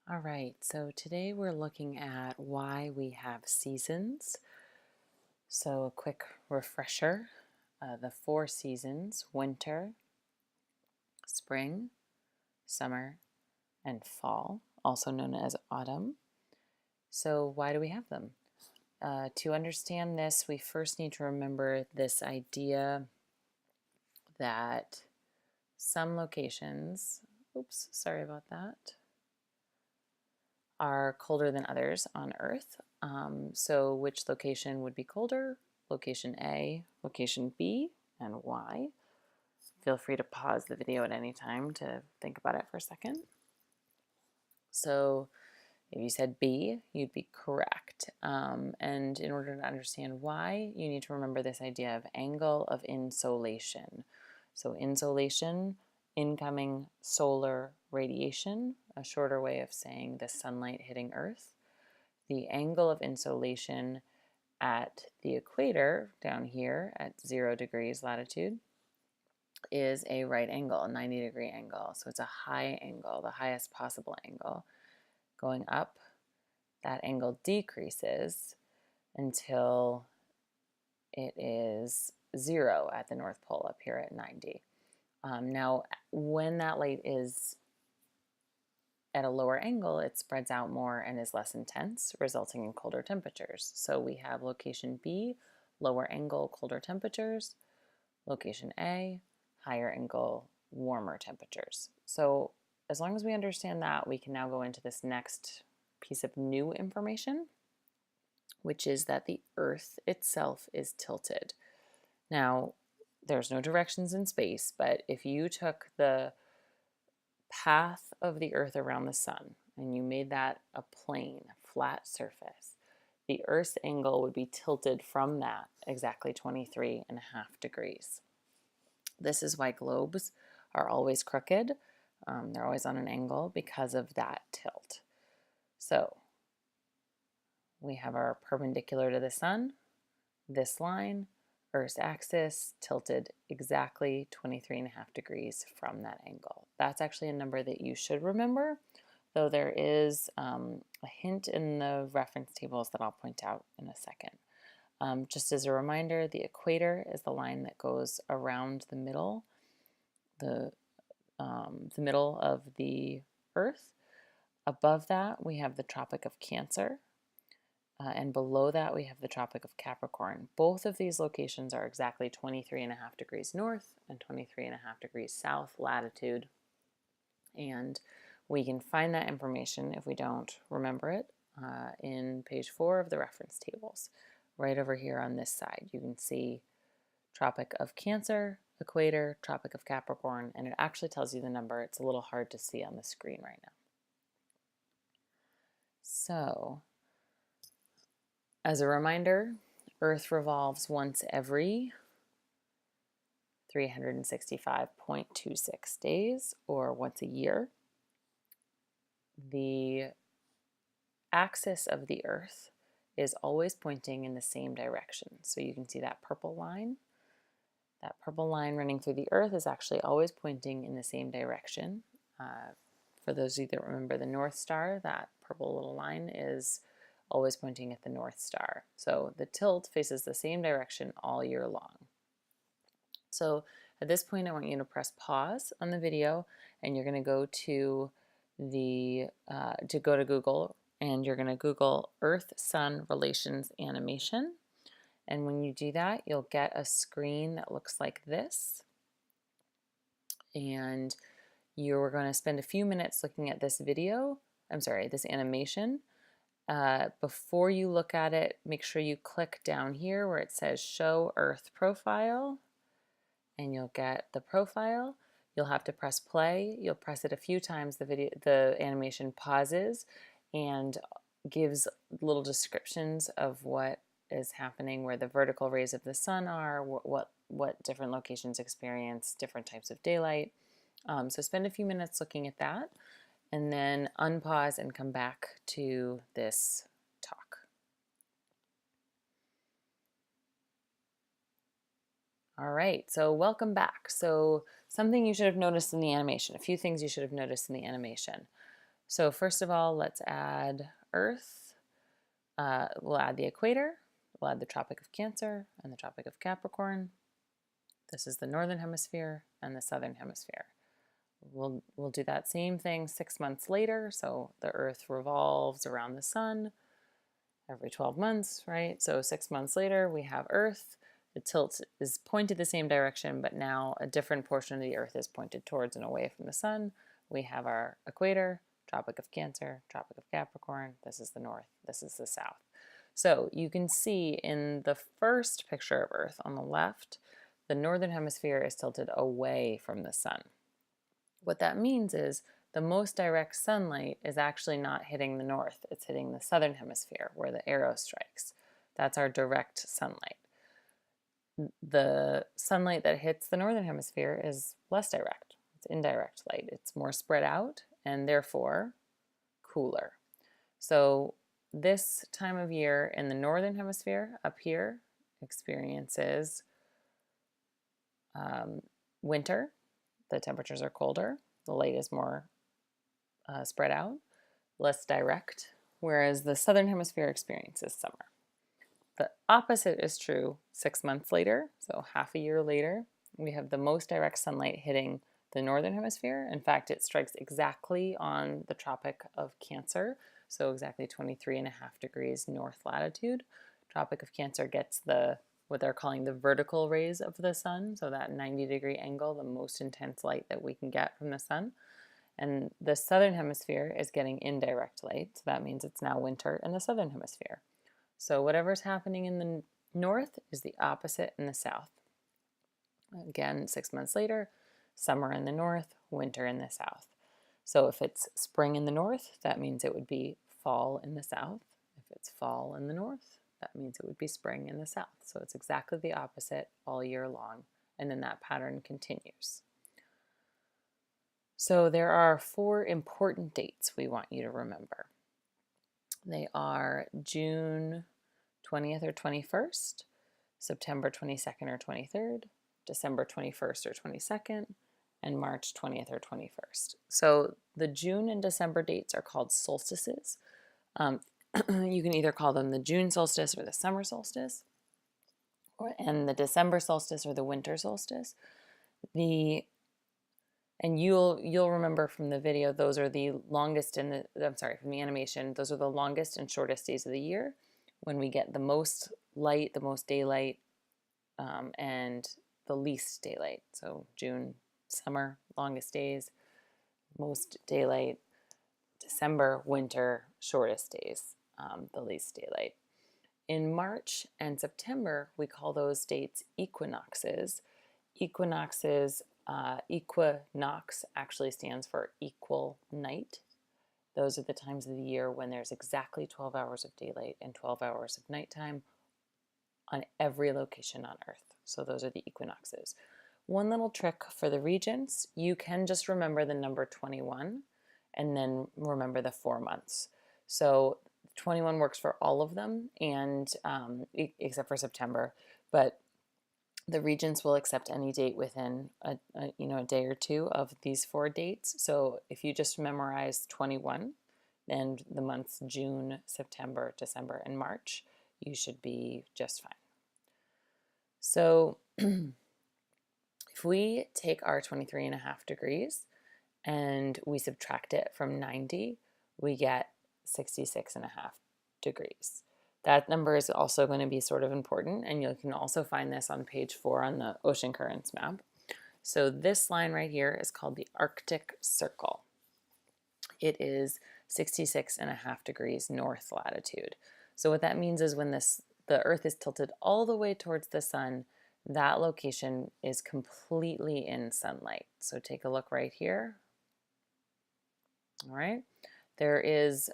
All right, so today we're looking at why we have seasons. So, a quick refresher the four seasons: winter, spring, summer, and fall, also known as autumn. So, why do we have them? To understand this, we first need to remember this idea that some locations, oops, sorry about that, are colder than others on Earth. So, which location would be colder? Location A, location B, and why? Feel free to pause the video at any time to think about it for a second. So, if you said B, you'd be correct. And in order to understand why, you need to remember this idea of angle of insolation. So, insolation, incoming solar radiation, a shorter way of saying the sunlight hitting Earth. The angle of insolation at the equator down here at 0 degrees latitude is a right angle, a 90-degree angle. So it's a high angle, the highest possible angle. Going up, that angle decreases until it is 0 at the North Pole up here at 90. Now, when that light is at a lower angle, it spreads out more and is less intense, resulting in colder temperatures. So we have location B, lower angle, colder temperatures. Location A, higher angle, warmer temperatures. So as long as we understand that, we can now go into this next piece of new information, which is that the Earth itself is tilted. Now, there's no directions in space, but if you took the path of the Earth around the sun and you made that a plane, a flat surface, the Earth's angle would be tilted from that exactly 23.5 degrees. This is why globes are always crooked. They're always on an angle because of that tilt. So we have our perpendicular to the sun, this line, Earth's axis tilted exactly 23.5 degrees from that angle. That's actually a number that you should remember, though there is a hint in the reference tables that I'll point out in a second. Just as a reminder, the equator is the line that goes around the middle middle of the Earth. Above that, we have the Tropic of Cancer, and below that, we have the Tropic of Capricorn. Both of these locations are exactly 23.5 degrees north and 23.5 degrees south latitude, and we can find that information if we don't remember it in page 4 of the reference tables. Right over here on this side, you can see Tropic of Cancer, equator, Tropic of Capricorn, and it actually tells you the number. It's a little hard to see on the screen right now. So, as a reminder, Earth revolves once every 365.26 days, or once a year. The axis of the Earth is always pointing in the same direction. So you can see that purple line. That purple line running through the Earth is actually always pointing in the same direction. For those of you that remember the North Star, that purple little line is always pointing at the North Star. So the tilt faces the same direction all year long. So at this point, I want you to press pause on the video, and you're going to go to Google, and you're going to Google Earth-Sun relations animation. And when you do that, you'll get a screen that looks like this. And you're going to spend a few minutes looking at this this animation. Before you look at it, make sure you click down here where it says Show Earth Profile, and you'll get the profile. You'll have to press play. You'll press it a few times. The animation pauses and gives little descriptions of what is happening, where the vertical rays of the sun are, what different locations experience different types of daylight. So spend a few minutes looking at that, and then unpause and come back to this talk. All right, so welcome back. So something you should have noticed in the animation, a few things you should have noticed in the animation. So first of all, let's add Earth. We'll add the equator. We'll add the Tropic of Cancer and the Tropic of Capricorn. This is the northern hemisphere and the southern hemisphere. We'll do that same thing 6 months later. So the Earth revolves around the sun every 12 months, right? So 6 months later, we have Earth. The tilt is pointed the same direction, but now a different portion of the Earth is pointed towards and away from the sun. We have our equator, Tropic of Cancer, Tropic of Capricorn. This is the north, this is the south. So you can see in the first picture of Earth on the left, the northern hemisphere is tilted away from the sun. What that means is the most direct sunlight is actually not hitting the north, it's hitting the southern hemisphere where the arrow strikes. That's our direct sunlight. The sunlight that hits the northern hemisphere is less direct. It's indirect light. It's more spread out and therefore cooler. So this time of year in the northern hemisphere up here experiences winter. The temperatures are colder. The light is more spread out, less direct, whereas the southern hemisphere experiences summer. The opposite is true 6 months later, so half a year later. We have the most direct sunlight hitting the northern hemisphere. In fact, it strikes exactly on the Tropic of Cancer, so exactly 23.5 degrees north latitude. Tropic of Cancer gets what they're calling the vertical rays of the sun, so that 90-degree angle, the most intense light that we can get from the sun. And the southern hemisphere is getting indirect light, so that means it's now winter in the southern hemisphere. So whatever's happening in the north is the opposite in the south. Again, 6 months later, summer in the north, winter in the south. So if it's spring in the north, that means it would be fall in the south. If it's fall in the north, that means it would be spring in the south. So it's exactly the opposite all year long, and then that pattern continues. So there are 4 important dates we want you to remember. They are June 20th or 21st, September 22nd or 23rd, December 21st or 22nd, and March 20th or 21st. So the June and December dates are called solstices. You can either call them the June solstice or the summer solstice, and the December solstice or the winter solstice. And you'll remember from the video, those are the longest from the animation, those are the longest and shortest days of the year when we get the most light, the most daylight, and the least daylight. So June, summer, longest days, most daylight. December, winter, shortest days, the least daylight. In March and September, we call those dates equinoxes. Equinox actually stands for equal night. Those are the times of the year when there's exactly 12 hours of daylight and 12 hours of nighttime on every location on Earth. So those are the equinoxes. One little trick for the regions, you can just remember the number 21 and then remember the 4 months. So 21 works for all of them, and except for September, but the regions will accept any date within a day or two of these 4 dates. So if you just memorize 21 and the months June, September, December, and March, you should be just fine. So if we take our 23.5 degrees and we subtract it from 90, we get 66.5 degrees. That number is also going to be sort of important, and you can also find this on page 4 on the ocean currents map. So this line right here is called the Arctic Circle. It is 66.5 degrees north latitude. So what that means is when the Earth is tilted all the way towards the sun, that location is completely in sunlight. So take a look right here. All right. There is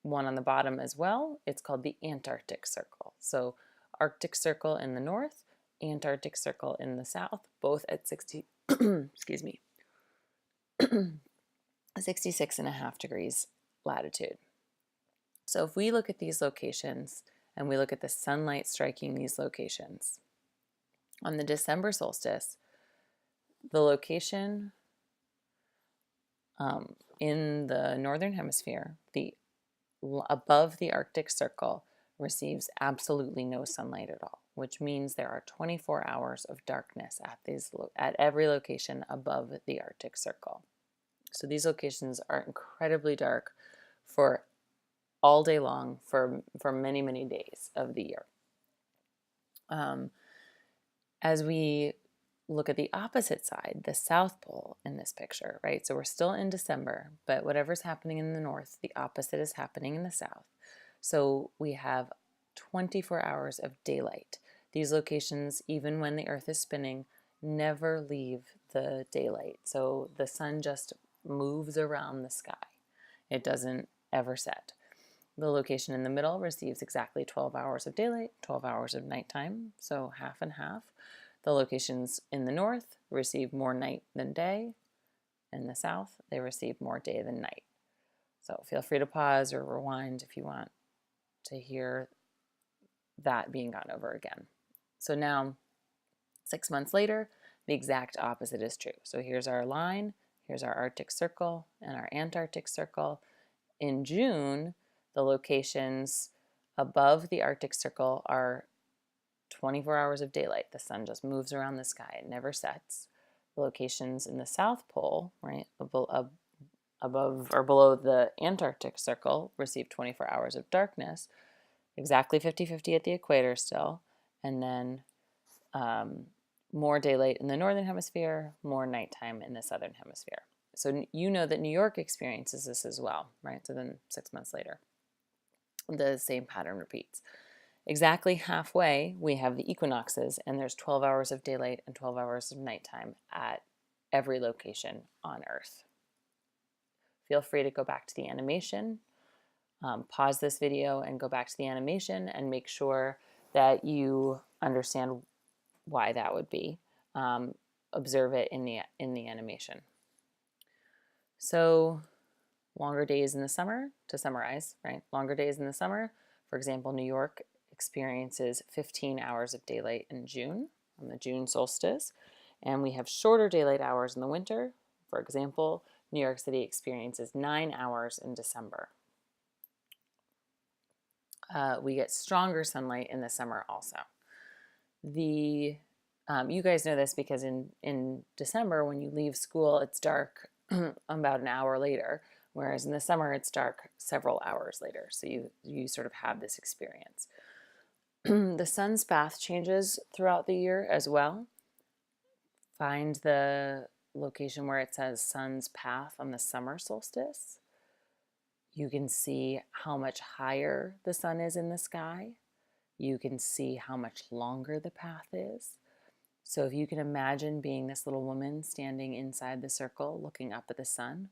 one on the bottom as well. It's called the Antarctic Circle. So Arctic Circle in the north, Antarctic Circle in the south, both at 66.5 degrees latitude. So if we look at these locations and we look at the sunlight striking these locations, on the December solstice, the location In the northern hemisphere, above the Arctic Circle receives absolutely no sunlight at all, which means there are 24 hours of darkness at every location above the Arctic Circle. So these locations are incredibly dark for all day long for many, many days of the year. As we look at the opposite side, the South Pole in this picture, right? So we're still in December, but whatever's happening in the north, the opposite is happening in the south. So we have 24 hours of daylight. These locations, even when the earth is spinning, never leave the daylight. So the sun just moves around the sky. It doesn't ever set. The location in the middle receives exactly 12 hours of daylight, 12 hours of nighttime, so half and half. The locations in the north receive more night than day. In the south, they receive more day than night. So feel free to pause or rewind if you want to hear that being gone over again. So now, 6 months later, the exact opposite is true. So here's our line, here's our Arctic Circle and our Antarctic Circle. In June, the locations above the Arctic Circle are 24 hours of daylight. The sun just moves around the sky. It never sets. The locations in the South Pole, right, above or below the Antarctic Circle, receive 24 hours of darkness, exactly 50-50 at the equator still, and then more daylight in the northern hemisphere, more nighttime in the southern hemisphere. So you know that New York experiences this as well, right? So then 6 months later, the same pattern repeats. Exactly halfway, we have the equinoxes, and there's 12 hours of daylight and 12 hours of nighttime at every location on Earth. Feel free to go back to the animation, pause this video and go back to the animation and make sure that you understand why that would be. Observe it in the animation. So longer days in the summer, to summarize, right? Longer days in the summer, for example, New York experiences 15 hours of daylight in June, on the June solstice, and we have shorter daylight hours in the winter. For example, New York City experiences 9 hours in December. We get stronger sunlight in the summer also. You guys know this because in December, when you leave school, it's dark about an hour later, whereas in the summer, it's dark several hours later. So you sort of have this experience. The sun's path changes throughout the year as well. Find the location where it says sun's path on the summer solstice. You can see how much higher the sun is in the sky. You can see how much longer the path is. So if you can imagine being this little woman standing inside the circle looking up at the sun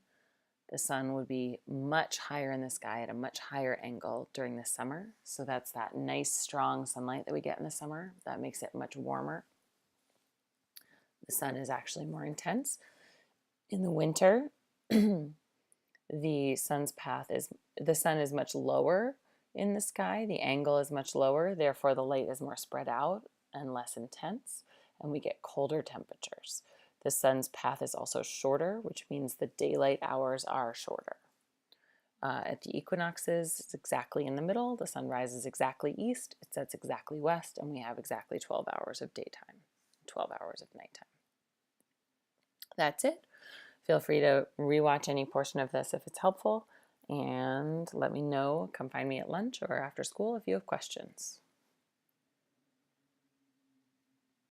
would be much higher in the sky at a much higher angle during the summer. So that's that nice strong sunlight that we get in the summer. That makes it much warmer. The sun is actually more intense. In the winter, the sun is much lower in the sky. The angle is much lower, therefore the light is more spread out and less intense, and we get colder temperatures. The sun's path is also shorter, which means the daylight hours are shorter. At the equinoxes, it's exactly in the middle. The sun rises exactly east, it sets exactly west, and we have exactly 12 hours of daytime, 12 hours of nighttime. That's it. Feel free to rewatch any portion of this if it's helpful, and let me know. Come find me at lunch or after school if you have questions.